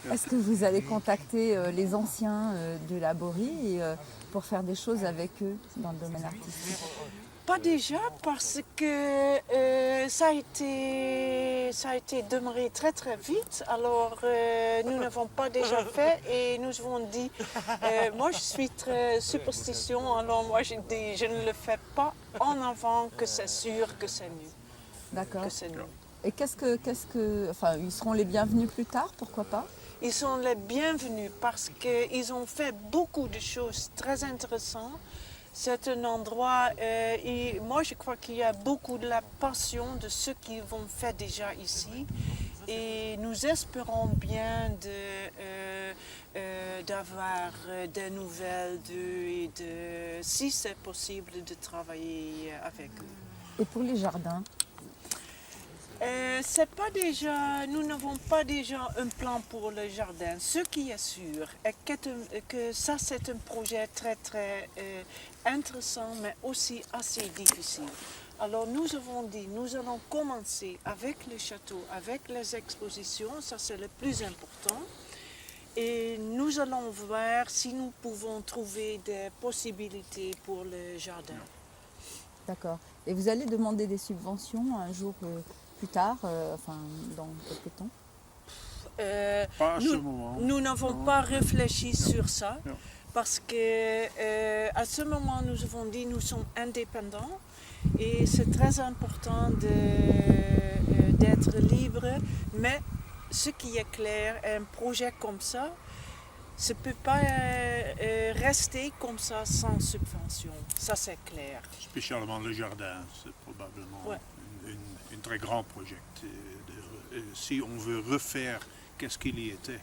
Est-ce que vous allez contacter les anciens de la Borie pour faire des choses avec eux dans le domaine artistique? Pas déjà parce que ça a été demeuré très très vite. Alors nous n'avons pas déjà fait et nous avons dit, moi je suis très superstition, alors moi je dis je ne le fais pas en avant que c'est sûr que c'est nous. D'accord. Que c'est nous. Et enfin, ils seront les bienvenus plus tard, pourquoi pas? Ils sont les bienvenus parce qu'ils ont fait beaucoup de choses très intéressantes. C'est un endroit, moi je crois qu'il y a beaucoup de la passion de ceux qui vont faire déjà ici. Et nous espérons bien d'avoir des nouvelles d'eux et si c'est possible, de travailler avec eux. Et pour les jardins? Nous n'avons pas déjà un plan pour le jardin. Ce qui est sûr est que ça c'est un projet très très intéressant mais aussi assez difficile. Alors nous avons dit, nous allons commencer avec le château, avec les expositions, ça c'est le plus important. Et nous allons voir si nous pouvons trouver des possibilités pour le jardin. D'accord. Et vous allez demander des subventions un jour plus tard, enfin dans quelques temps? Pas à ce moment. Nous n'avons Non. pas réfléchi sur ça Non. parce que à ce moment nous avons dit nous sommes indépendants et c'est très important d'être libre, mais ce qui est clair, un projet comme ça, ça ne peut pas rester comme ça sans subvention, ça c'est clair. Spécialement le jardin, c'est probablement Ouais. un très grand projet. Si on veut refaire qu'est-ce qu'il y était.